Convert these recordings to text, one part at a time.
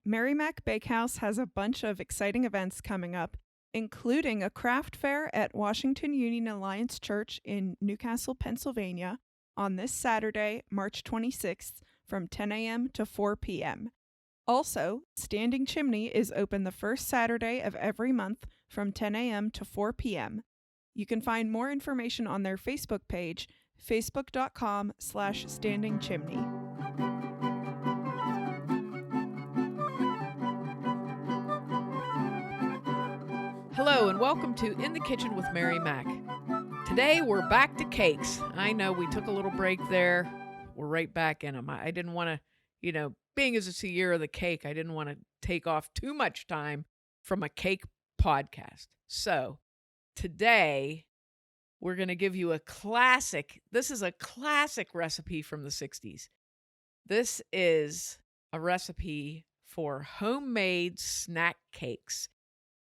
Mary Mac Bakehouse has a bunch of exciting events coming up, including a craft fair at Washington Union Alliance Church in Newcastle, Pennsylvania, on this Saturday, March 26th, from 10 a.m. to 4 p.m. Also, Standing Chimney is open the first Saturday of every month from 10 a.m. to 4 p.m. You can find more information on their Facebook page, facebook.com/standingchimney. Hello and welcome to In the Kitchen with Mary Mac. Today we're back to cakes. I know we took a little break there. We're right back in them. I didn't want to, being as it's the year of the cake, I didn't want to take off too much time from a cake podcast. So today we're going to give you a classic. This is a classic recipe from the 60s. This is a recipe for homemade snack cakes.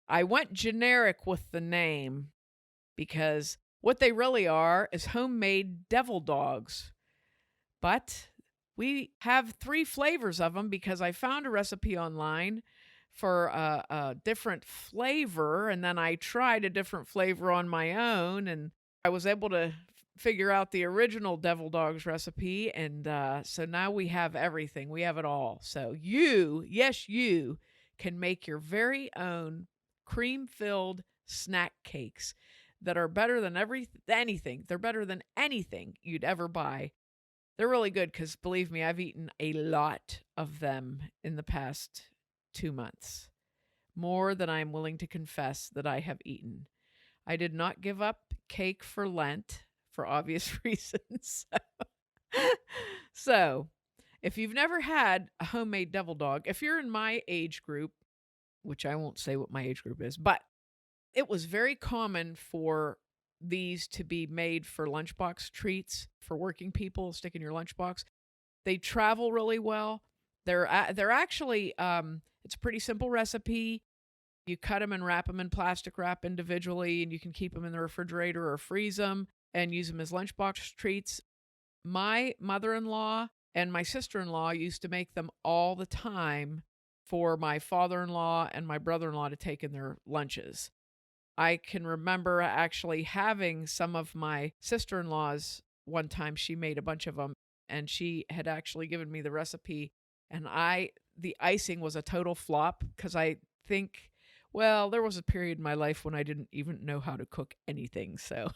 I went generic with the name because what they really are is homemade devil dogs. But we have 3 flavors of them because I found a recipe online for a different flavor, and then I tried a different flavor on my own, and I was able to figure out the original devil dogs recipe, and so now we have everything. We have it all. So you can make your very own cream-filled snack cakes that are better than anything. They're better than anything you'd ever buy. They're really good because, believe me, I've eaten a lot of them in the past 2 months. More than I'm willing to confess that I have eaten. I did not give up cake for Lent for obvious reasons. So, if you've never had a homemade devil dog, if you're in my age group, which I won't say what my age group is, but it was very common for these to be made for lunchbox treats for working people, stick in your lunchbox. They travel really well. They're actually, it's a pretty simple recipe. You cut them and wrap them in plastic wrap individually, and you can keep them in the refrigerator or freeze them and use them as lunchbox treats. My mother-in-law and my sister-in-law used to make them all the time for my father-in-law and my brother-in-law to take in their lunches. I can remember actually having some of my sister-in-law's one time. She made a bunch of them, and she had actually given me the recipe, and the icing was a total flop because I think, well, there was a period in my life when I didn't even know how to cook anything, so.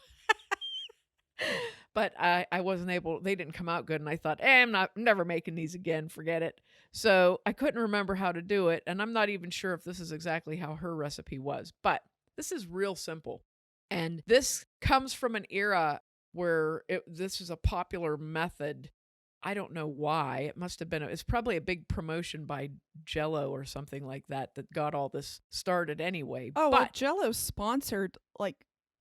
But I wasn't able, they didn't come out good, and I thought, I'm never making these again, forget it. So I couldn't remember how to do it, and I'm not even sure if this is exactly how her recipe was, but this is real simple. And this comes from an era where this is a popular method. I don't know why. It must have been, it's probably a big promotion by Jell-O or something like that got all this started anyway. Oh, but well, Jell-O sponsored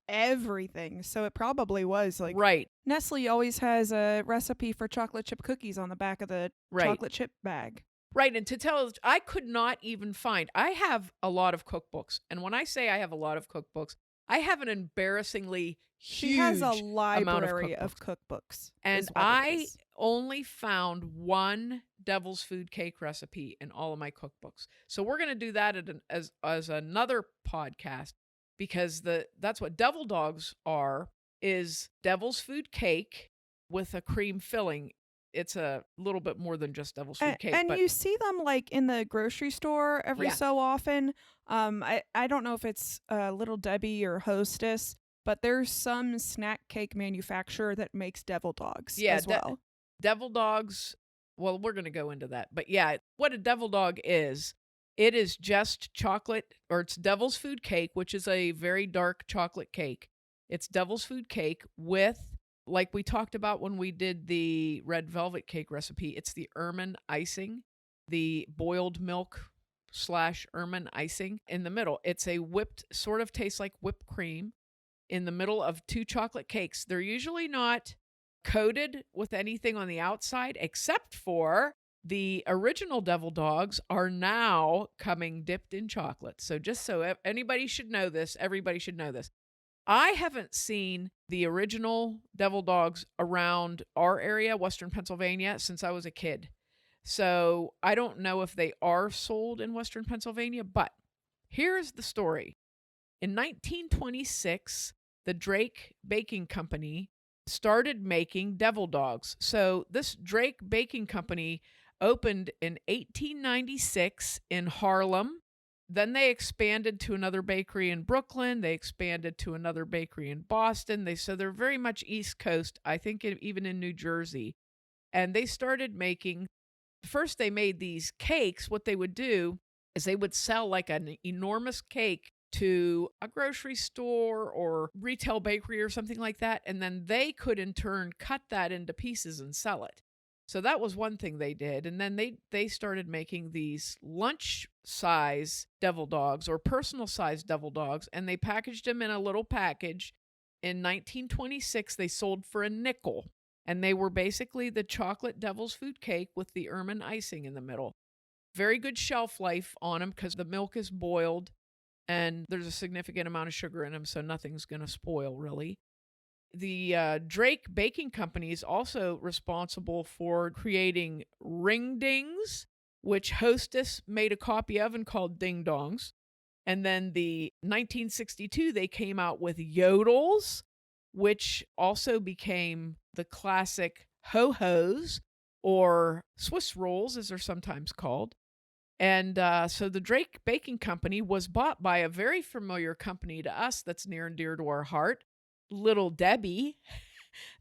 everything, so it probably was right. Nestle always has a recipe for chocolate chip cookies on the back of the chocolate chip bag. Right, and to tell, I could not even find, I have a lot of cookbooks, and when I say I have a lot of cookbooks, I have an embarrassingly huge She has a library of cookbooks. And I only found one devil's food cake recipe in all of my cookbooks. So we're going to do that as another podcast, because that's what devil dogs are, is devil's food cake with a cream filling. It's a little bit more than just devil's food cake. And you see them in the grocery store every so often. I don't know if it's Little Debbie or Hostess, but there's some snack cake manufacturer that makes devil dogs as well. Devil dogs, well, we're going to go into that. But yeah, what a devil dog is, it is just chocolate, or it's devil's food cake, which is a very dark chocolate cake. It's devil's food cake with, like we talked about when we did the red velvet cake recipe, it's the ermine icing, the boiled milk / ermine icing in the middle. It's a whipped, sort of tastes like whipped cream in the middle of 2 chocolate cakes. They're usually not coated with anything on the outside, except for the original devil dogs are now coming dipped in chocolate. So just so anybody should know this, everybody should know this. I haven't seen the original devil dogs around our area, Western Pennsylvania, since I was a kid. So I don't know if they are sold in Western Pennsylvania, but here's the story. In 1926, the Drake Baking Company started making devil dogs. So this Drake Baking Company opened in 1896 in Harlem. Then they expanded to another bakery in Brooklyn. They expanded to another bakery in Boston. So they're very much East Coast, I think even in New Jersey. And they started making, first they made these cakes. What they would do is they would sell like an enormous cake to a grocery store or retail bakery or something like that. And then they could in turn cut that into pieces and sell it. So that was one thing they did. And then they started making these lunch size devil dogs or personal size devil dogs, and they packaged them in a little package. In 1926, they sold for a nickel, and they were basically the chocolate devil's food cake with the ermine icing in the middle. Very good shelf life on them because the milk is boiled and there's a significant amount of sugar in them, so nothing's going to spoil really. The Drake Baking Company is also responsible for creating ring dings, which Hostess made a copy of and called ding dongs. And then the 1962, they came out with yodels, which also became the classic ho-hos or Swiss rolls, as they're sometimes called. And so the Drake Baking Company was bought by a very familiar company to us that's near and dear to our heart, Little Debbie.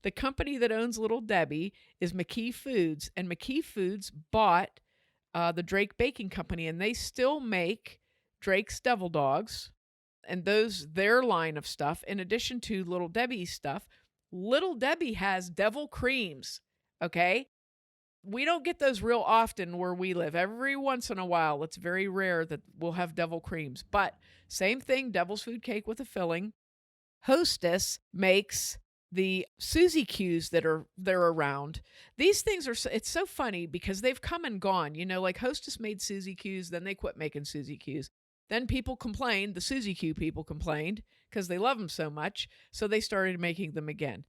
The company that owns Little Debbie is McKee Foods, and McKee Foods bought the Drake Baking Company, and they still make Drake's Devil Dogs and their line of stuff. In addition to Little Debbie's stuff, Little Debbie has devil creams, okay? We don't get those real often where we live. Every once in a while, it's very rare that we'll have devil creams. But same thing, devil's food cake with a filling. Hostess makes the Suzy Qs they're around. These things it's so funny because they've come and gone. You know, like Hostess made Suzy Qs, then they quit making Suzy Qs. Then people complained, the Suzy Q people complained because they love them so much, so they started making them again.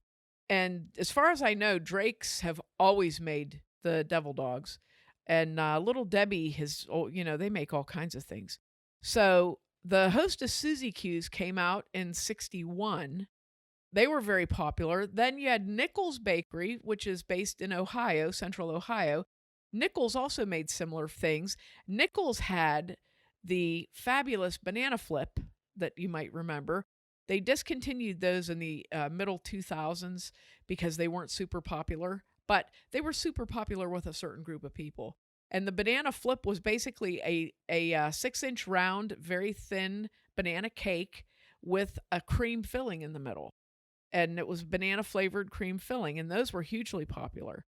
And as far as I know, Drake's have always made the devil dogs. And Little Debbie they make all kinds of things. So the Hostess Suzy Qs came out in 1961. They were very popular. Then you had Nichols Bakery, which is based in Ohio, central Ohio. Nichols also made similar things. Nichols had the fabulous banana flip that you might remember. They discontinued those in the middle 2000s because they weren't super popular, but they were super popular with a certain group of people. And the banana flip was basically a 6-inch round, very thin banana cake with a cream filling in the middle. And it was banana flavored cream filling, and those were hugely popular.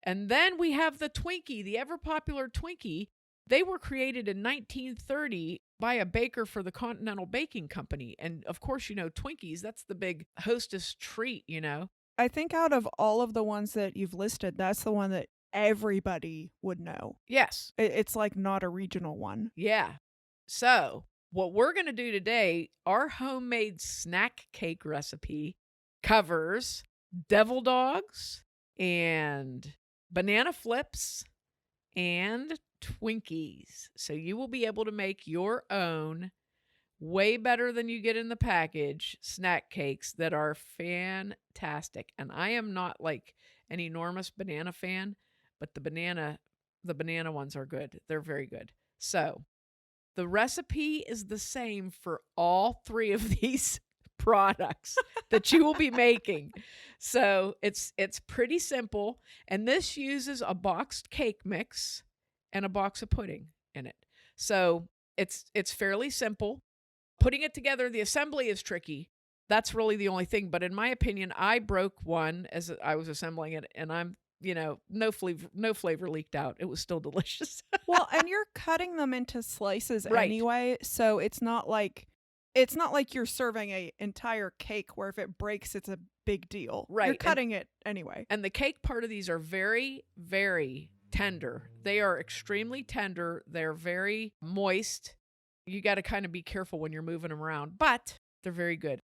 And then we have the Twinkie, the ever popular Twinkie. They were created in 1930 by a baker for the Continental Baking Company. And of course, Twinkies, that's the big Hostess treat, I think out of all of the ones that you've listed, that's the one that everybody would know. Yes. It's like not a regional one. Yeah. So what we're going to do today, our homemade snack cake recipe covers devil dogs and banana flips and Twinkies. So you will be able to make your own, way better than you get in the package, snack cakes that are fantastic. And I am not like an enormous banana fan, but the banana ones are good. They're very good. So the recipe is the same for all three of these products that you will be making. So it's pretty simple. And this uses a boxed cake mix and a box of pudding in it. So it's fairly simple. Putting it together, the assembly is tricky. That's really the only thing. But in my opinion, I broke one as I was assembling it, and I'm, no flavor leaked out. It was still delicious. Well, and you're cutting them into slices Right. anyway, so it's not like you're serving an entire cake where if it breaks, it's a big deal. Right. You're cutting it anyway. And the cake part of these are very, very tender. They are extremely tender. They're very moist. You got to kind of be careful when you're moving them around, but they're very good.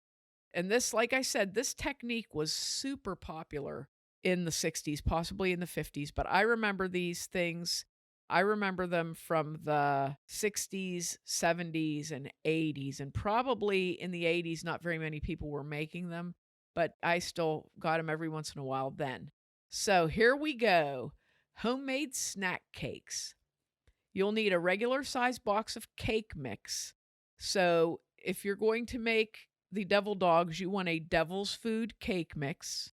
And this, like I said, this technique was super popular in the 60s, possibly in the 50s, but I remember these things. I remember them from the 60s, 70s, and 80s, and probably in the 80s, not very many people were making them, but I still got them every once in a while then. So here we go. Homemade snack cakes. You'll need a regular size box of cake mix. So if you're going to make the devil dogs, you want a devil's food cake mix.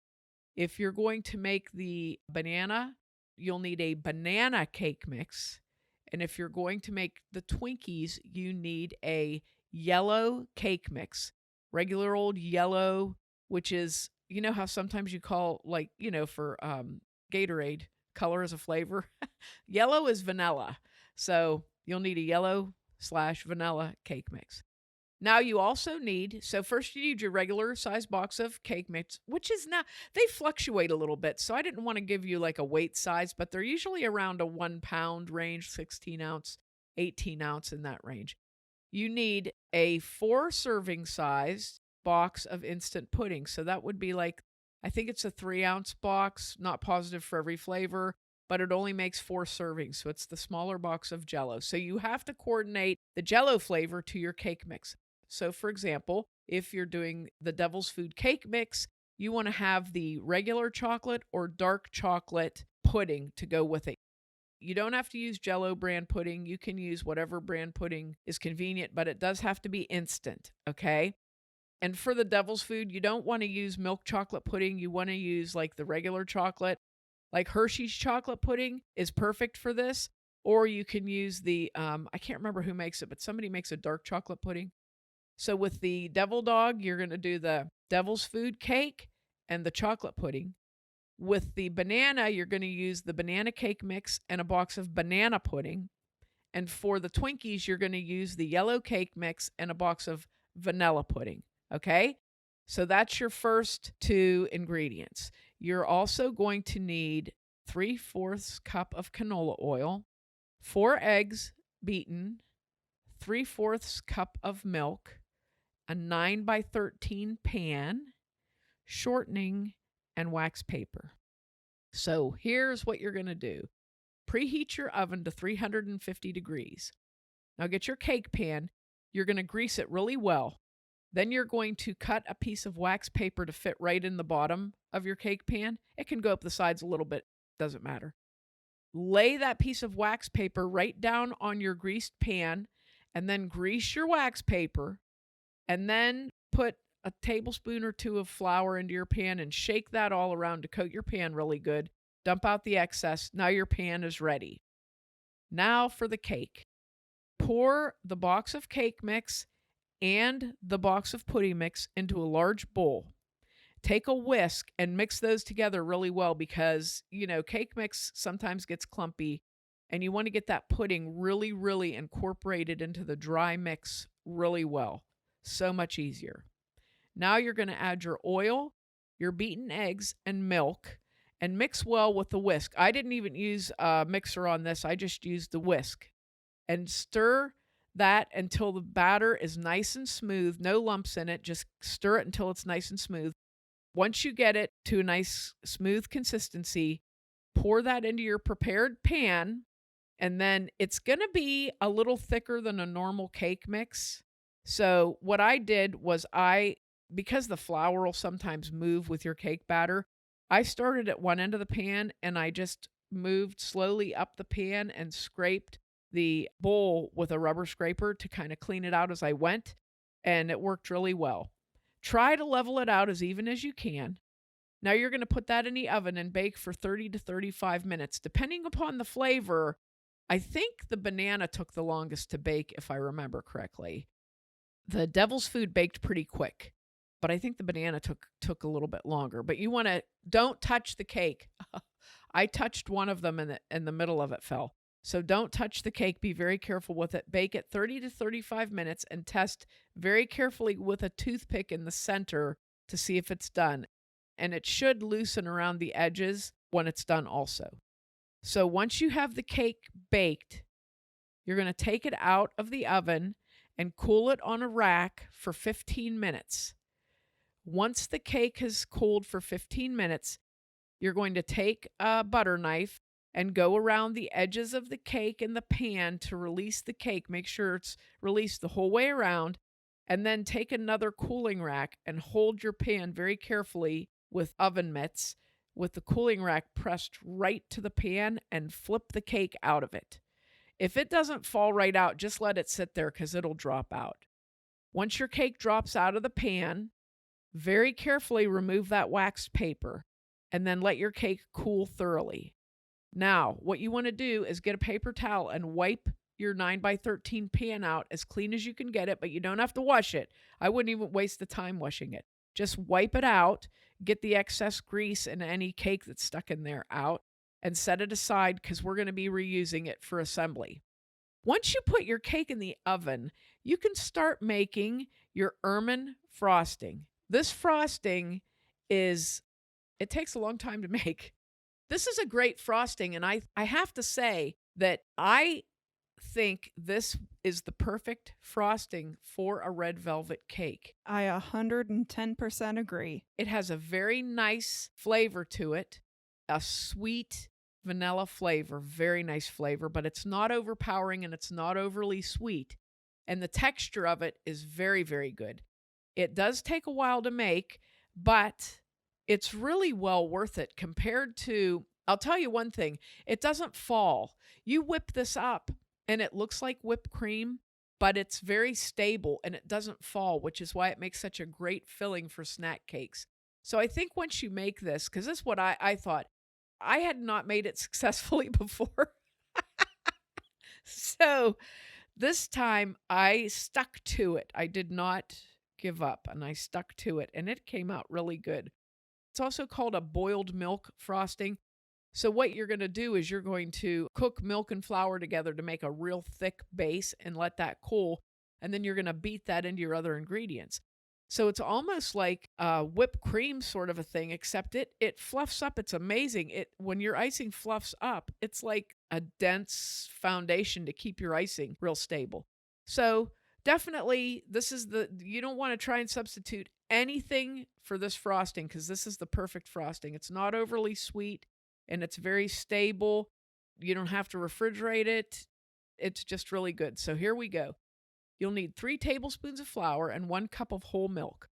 If you're going to make the banana, you'll need a banana cake mix. And if you're going to make the Twinkies, you need a yellow cake mix. Regular old yellow, which is, you know how sometimes you call, like, for Gatorade, color is a flavor. Yellow is vanilla. So you'll need a yellow/vanilla cake mix. Now you also need, so first you need your regular size box of cake mix, which is now, they fluctuate a little bit. So I didn't want to give you like a weight size, but they're usually around a 1 pound range, 16 ounce, 18 ounce, in that range. You need a 4 serving size box of instant pudding. So that would be like, I think it's a 3 ounce box, not positive for every flavor, but it only makes 4 servings. So it's the smaller box of Jell-O. So you have to coordinate the Jell-O flavor to your cake mix. So for example, if you're doing the devil's food cake mix, you want to have the regular chocolate or dark chocolate pudding to go with it. You don't have to use Jell-O brand pudding. You can use whatever brand pudding is convenient, but it does have to be instant, okay? And for the devil's food, you don't want to use milk chocolate pudding. You want to use like the regular chocolate. Like Hershey's chocolate pudding is perfect for this. Or you can use the, I can't remember who makes it, but somebody makes a dark chocolate pudding. So with the devil dog, you're going to do the devil's food cake and the chocolate pudding. With the banana, you're going to use the banana cake mix and a box of banana pudding. And for the Twinkies, you're going to use the yellow cake mix and a box of vanilla pudding. Okay? So that's your first 2 ingredients. You're also going to need 3/4 cup of canola oil, 4 eggs beaten, 3/4 cup of milk, a 9x13 pan, shortening, and wax paper. So here's what you're going to do. Preheat your oven to 350 degrees. Now get your cake pan. You're going to grease it really well. Then you're going to cut a piece of wax paper to fit right in the bottom of your cake pan. It can go up the sides a little bit, doesn't matter. Lay that piece of wax paper right down on your greased pan, and then grease your wax paper, and then put a tablespoon or 2 of flour into your pan and shake that all around to coat your pan really good. Dump out the excess. Now your pan is ready. Now for the cake. Pour the box of cake mix and the box of pudding mix into a large bowl. Take a whisk and mix those together really well because, cake mix sometimes gets clumpy and you want to get that pudding really, really incorporated into the dry mix really well. So much easier. Now you're going to add your oil, your beaten eggs, and milk and mix well with the whisk. I didn't even use a mixer on this. I just used the whisk. And stir that until the batter is nice and smooth, no lumps in it. Just stir it until it's nice and smooth. Once you get it to a nice smooth consistency, pour that into your prepared pan, and then it's going to be a little thicker than a normal cake mix. So what I did was because the flour will sometimes move with your cake batter, I started at one end of the pan and I just moved slowly up the pan and scraped the bowl with a rubber scraper to kind of clean it out as I went, and it worked really well. Try to level it out as even as you can. Now you're going to put that in the oven and bake for 30 to 35 minutes. Depending upon the flavor, I think the banana took the longest to bake, if I remember correctly. The devil's food baked pretty quick, but I think the banana took a little bit longer. But you want to, don't touch the cake. I touched one of them and the middle of it fell. So don't touch the cake. Be very careful with it. Bake it 30 to 35 minutes and test very carefully with a toothpick in the center to see if it's done. And it should loosen around the edges when it's done also. So once you have the cake baked, you're going to take it out of the oven and cool it on a rack for 15 minutes. Once the cake has cooled for 15 minutes, You're going to take a butter knife and go around the edges of the cake in the pan to release the cake. Make sure it's released the whole way around. And then take another cooling rack and hold your pan very carefully with oven mitts with the cooling rack pressed right to the pan and flip the cake out of it. If it doesn't fall right out, just let it sit there because it'll drop out. Once your cake drops out of the pan, very carefully remove that waxed paper and then let your cake cool thoroughly. Now, what you want to do is get a paper towel and wipe your 9x13 pan out as clean as you can get it, but you don't have to wash it. I wouldn't even waste the time washing it. Just wipe it out, get the excess grease and any cake that's stuck in there out, and set it aside because we're going to be reusing it for assembly. Once you put your cake in the oven, you can start making your ermine frosting. This frosting it takes a long time to make. This is a great frosting, and I have to say that I think this is the perfect frosting for a red velvet cake. I 110% agree. It has a very nice flavor to it, a sweet vanilla flavor, very nice flavor, but it's not overpowering and it's not overly sweet. And the texture of it is very, very good. It does take a while to make, but it's really well worth it compared to, I'll tell you one thing, it doesn't fall. You whip this up and it looks like whipped cream, but it's very stable and it doesn't fall, which is why it makes such a great filling for snack cakes. So I think once you make this, because this is what I thought, I had not made it successfully before. So this time I stuck to it. I did not give up and I stuck to it and it came out really good. It's also called a boiled milk frosting. So what you're going to do is you're going to cook milk and flour together to make a real thick base and let that cool. And then you're going to beat that into your other ingredients. So it's almost like a whipped cream sort of a thing, except it fluffs up. It's amazing. When your icing fluffs up, it's like a dense foundation to keep your icing real stable. So definitely you don't want to try and substitute anything for this frosting because this is the perfect frosting. It's not overly sweet and it's very stable. You don't have to refrigerate it. It's just really good. So here we go. You'll need 3 tablespoons of flour and 1 cup of whole milk.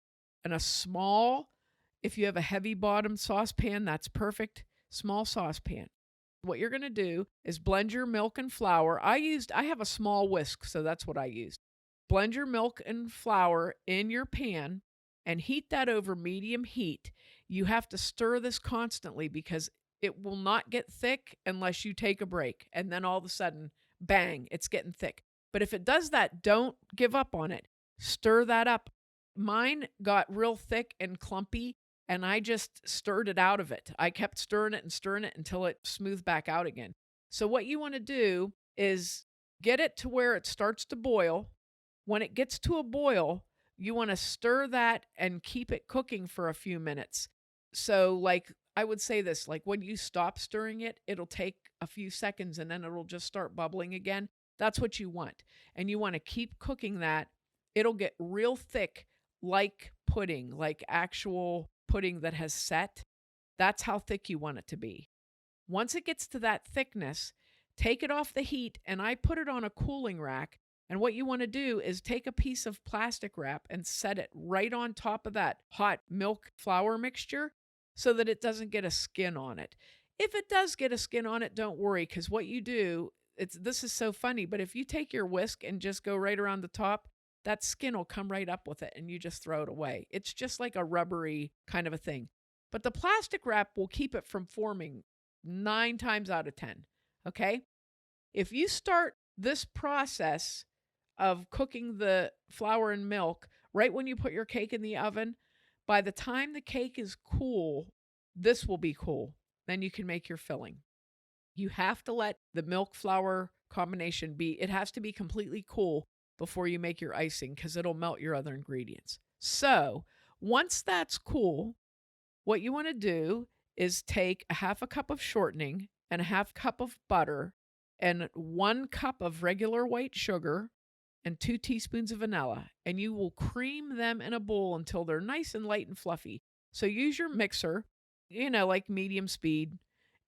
And a small, if you have a heavy bottom saucepan, that's perfect, small saucepan. What you're going to do is blend your milk and flour. I have a small whisk, so that's what I used. Blend your milk and flour in your pan and heat that over medium heat. You have to stir this constantly because it will not get thick unless you take a break. And then all of a sudden, bang, it's getting thick. But if it does that, don't give up on it. Stir that up. Mine got real thick and clumpy, and I just stirred it out of it. I kept stirring it until it smoothed back out again. So what you want to do is get it to where it starts to boil. When it gets to a boil, you want to stir that and keep it cooking for a few minutes. So like I would say this, like when you stop stirring it, it'll take a few seconds and then it'll just start bubbling again. That's what you want. And you want to keep cooking that. It'll get real thick like pudding, like actual pudding that has set. That's how thick you want it to be. Once it gets to that thickness, take it off the heat and I put it on a cooling rack. And what you want to do is take a piece of plastic wrap and set it right on top of that hot milk flour mixture so that it doesn't get a skin on it. If it does get a skin on it, don't worry, because what you do, this is so funny, but if you take your whisk and just go right around the top, that skin will come right up with it and you just throw it away. It's just like a rubbery kind of a thing. But the plastic wrap will keep it from forming 9 times out of 10. Okay? If you start this process of cooking the flour and milk right when you put your cake in the oven, by the time the cake is cool, this will be cool. Then you can make your filling. You have to let the milk flour combination it has to be completely cool before you make your icing because it'll melt your other ingredients. So once that's cool, what you want to do is take a 1/2 cup of shortening and a 1/2 cup of butter and 1 cup of regular white sugar and 2 teaspoons of vanilla, and you will cream them in a bowl until they're nice and light and fluffy. So use your mixer like medium speed,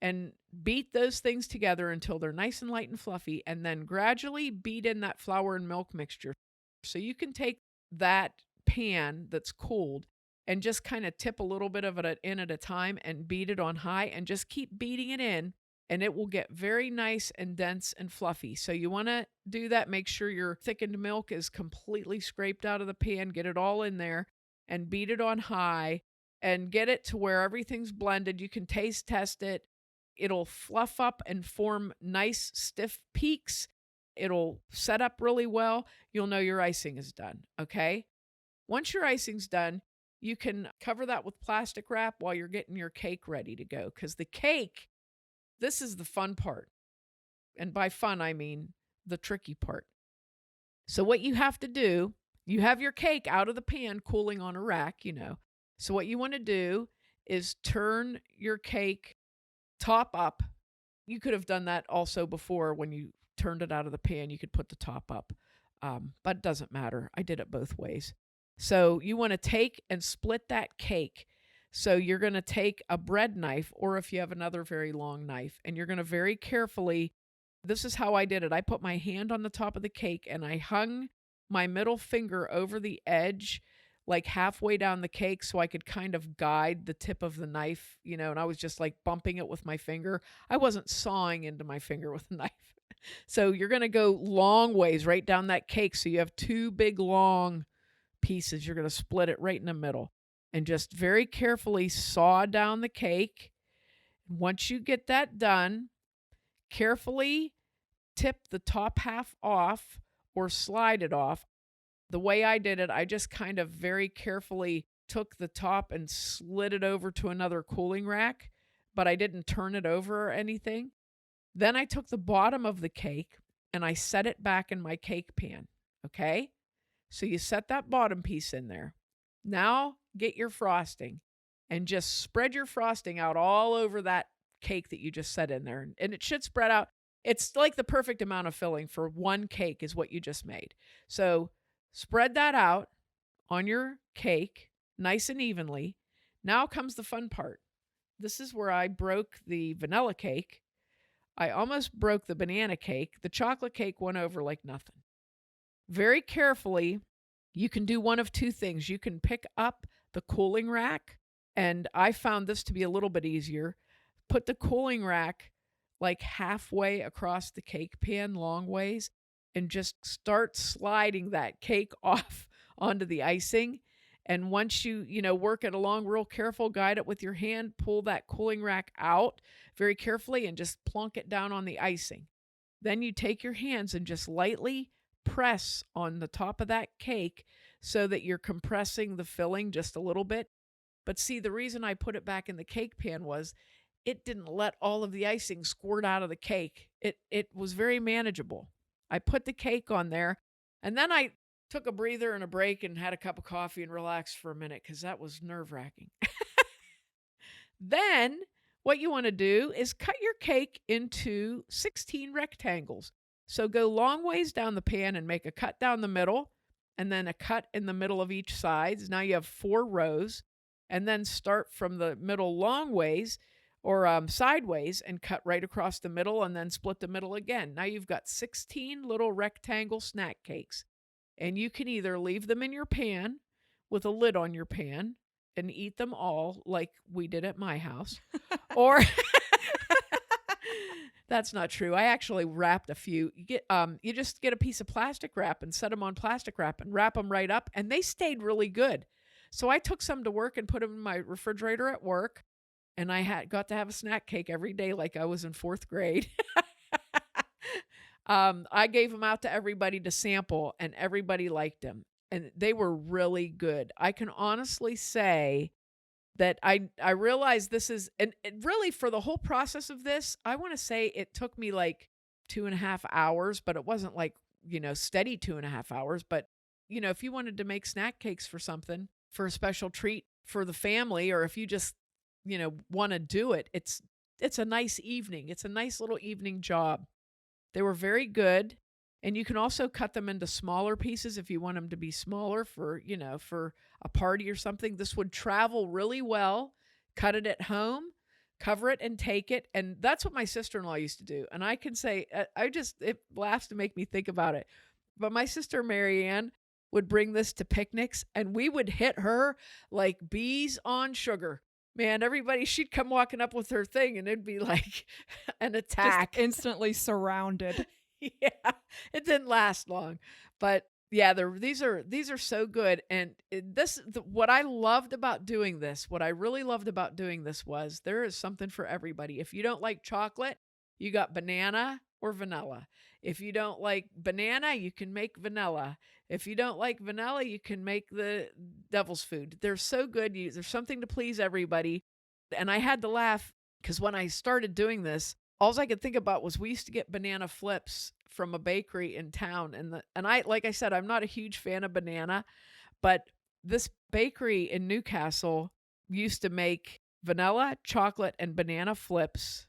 and beat those things together until they're nice and light and fluffy, and then gradually beat in that flour and milk mixture. So you can take that pan that's cooled and just kind of tip a little bit of it in at a time and beat it on high and just keep beating it in, and it will get very nice and dense and fluffy. So you want to do that. Make sure your thickened milk is completely scraped out of the pan, get it all in there and beat it on high and get it to where everything's blended. You can taste test it. It'll fluff up and form nice stiff peaks. It'll set up really well. You'll know your icing is done, okay? Once your icing's done, you can cover that with plastic wrap while you're getting your cake ready to go. Because the cake, this is the fun part. And by fun, I mean the tricky part. So what you have to do, you have your cake out of the pan cooling on a rack, So what you want to do is turn your cake top up. You could have done that also before when you turned it out of the pan. You could put the top up, but it doesn't matter. I did it both ways. So you want to take and split that cake. So you're going to take a bread knife, or if you have another very long knife, and you're going to very carefully, this is how I did it. I put my hand on the top of the cake and I hung my middle finger over the edge, like halfway down the cake, so I could kind of guide the tip of the knife, and I was just like bumping it with my finger. I wasn't sawing into my finger with a knife. So you're going to go long ways right down that cake. So you have two big long pieces. You're going to split it right in the middle and just very carefully saw down the cake. Once you get that done, carefully tip the top half off or slide it off. The way I did it, I just kind of very carefully took the top and slid it over to another cooling rack, but I didn't turn it over or anything. Then I took the bottom of the cake and I set it back in my cake pan, okay? So you set that bottom piece in there. Now get your frosting and just spread your frosting out all over that cake that you just set in there. And it should spread out. It's like the perfect amount of filling for one cake is what you just made. So spread that out on your cake nice and evenly. Now comes the fun part. This is where I broke the vanilla cake. I almost broke the banana cake. The chocolate cake went over like nothing. Very carefully, you can do one of two things. You can pick up the cooling rack, and I found this to be a little bit easier. Put the cooling rack like halfway across the cake pan, long ways, and just start sliding that cake off onto the icing. And once you work it along real careful, guide it with your hand, pull that cooling rack out very carefully and just plunk it down on the icing. Then you take your hands and just lightly press on the top of that cake so that you're compressing the filling just a little bit. But see, the reason I put it back in the cake pan was it didn't let all of the icing squirt out of the cake. It was very manageable. I put the cake on there, and then I took a breather and a break and had a cup of coffee and relaxed for a minute because that was nerve-wracking. Then what you want to do is cut your cake into 16 rectangles. So go long ways down the pan and make a cut down the middle, and then a cut in the middle of each side. Now you have 4 rows, and then start from the middle long ways or sideways and cut right across the middle and then split the middle again. Now you've got 16 little rectangle snack cakes, and you can either leave them in your pan with a lid on your pan and eat them all like we did at my house, or that's not true. I actually wrapped a few. You just get a piece of plastic wrap and set them on plastic wrap and wrap them right up, and they stayed really good. So I took some to work and put them in my refrigerator at work, and I got to have a snack cake every day like I was in 4th grade. I gave them out to everybody to sample, and everybody liked them, and they were really good. I can honestly say that I realized this is, and really for the whole process of this, I want to say it took me like 2.5 hours, but it wasn't like, steady 2.5 hours. But, if you wanted to make snack cakes for something, for a special treat for the family, or if you just, want to do it, it's a nice evening. It's a nice little evening job. They were very good. And you can also cut them into smaller pieces if you want them to be smaller for, for a party or something. This would travel really well cut it at home, cover it and take it. And that's what my sister-in-law used to do. And I can say, it laughs to make me think about it. But my sister, Marianne, would bring this to picnics and we would hit her like bees on sugar. Man, she'd come walking up with her thing and it'd be like an attack. Just instantly surrounded. Yeah, it didn't last long. But yeah, these are so good. And what I loved about doing this, what I really loved about doing this was there is something for everybody. If you don't like chocolate, you got banana or vanilla. If you don't like banana, you can make vanilla. If you don't like vanilla, you can make the devil's food. They're so good. There's something to please everybody. And I had to laugh because when I started doing this, all I could think about was we used to get banana flips from a bakery in town. And I, like I said, I'm not a huge fan of banana, but this bakery in Newcastle used to make vanilla, chocolate, and banana flips.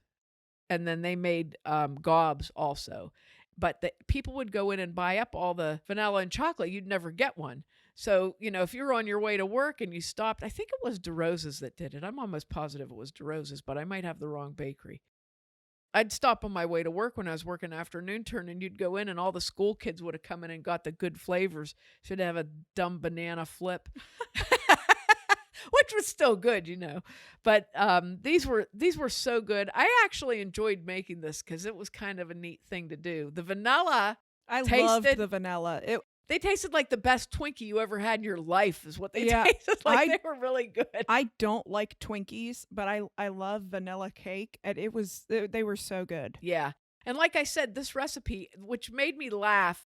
And then they made gobs also. But people would go in and buy up all the vanilla and chocolate. You'd never get one. So, if you're on your way to work and you stopped, I think it was DeRosa's that did it. I'm almost positive it was DeRosa's, but I might have the wrong bakery. I'd stop on my way to work when I was working afternoon turn, and you'd go in and all the school kids would have come in and got the good flavors. Should have a dumb banana flip. Which was still good, But these were so good. I actually enjoyed making this because it was kind of a neat thing to do. The vanilla, loved the vanilla. They tasted like the best Twinkie you ever had in your life is what they tasted like. They were really good. I don't like Twinkies, but I love vanilla cake, and they were so good. Yeah. And like I said, this recipe, which made me laugh,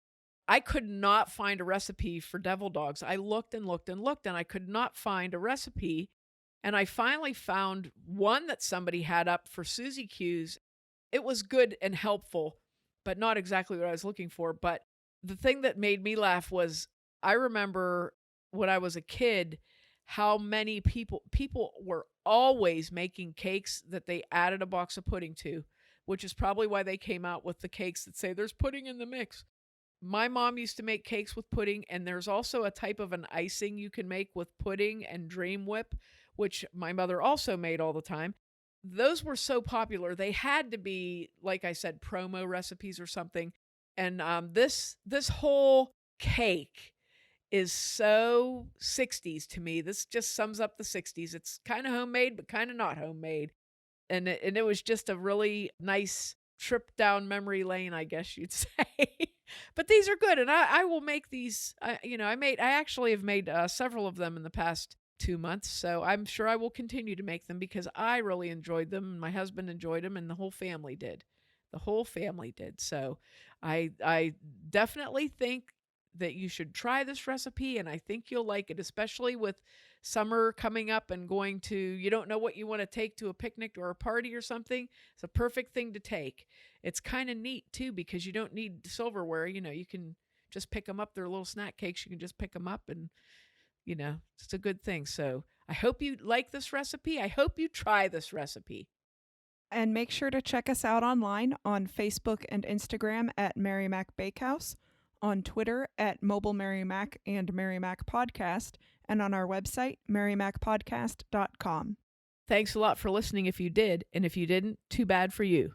I could not find a recipe for devil dogs. I looked and looked and looked, and I could not find a recipe. And I finally found one that somebody had up for Suzy Q's. It was good and helpful, but not exactly what I was looking for. But the thing that made me laugh was I remember when I was a kid, how many people were always making cakes that they added a box of pudding to, which is probably why they came out with the cakes that say there's pudding in the mix. My mom used to make cakes with pudding, and there's also a type of an icing you can make with pudding and Dream Whip, which my mother also made all the time. Those were so popular. They had to be, like I said, promo recipes or something. And this whole cake is so 60s to me. This just sums up the 60s. It's kind of homemade, but kind of not homemade. And it was just a really nice trip down memory lane, I guess you'd say. But these are good, and I will make these. I actually have made several of them in the past 2 months, so I'm sure I will continue to make them because I really enjoyed them, and my husband enjoyed them, and the whole family did. So I definitely think that you should try this recipe, and I think you'll like it, especially with summer coming up and you don't know what you want to take to a picnic or a party or something. It's a perfect thing to take. It's kind of neat too, because you don't need silverware. You can just pick them up. They're little snack cakes. You can just pick them up and, it's a good thing. So I hope you like this recipe. I hope you try this recipe. And make sure to check us out online on Facebook and Instagram at Mary Mac Bakehouse, on Twitter at Mobile Mary Mac and Mary Mac Podcast, and on our website, marymacpodcast.com. Thanks a lot for listening if you did, and if you didn't, too bad for you.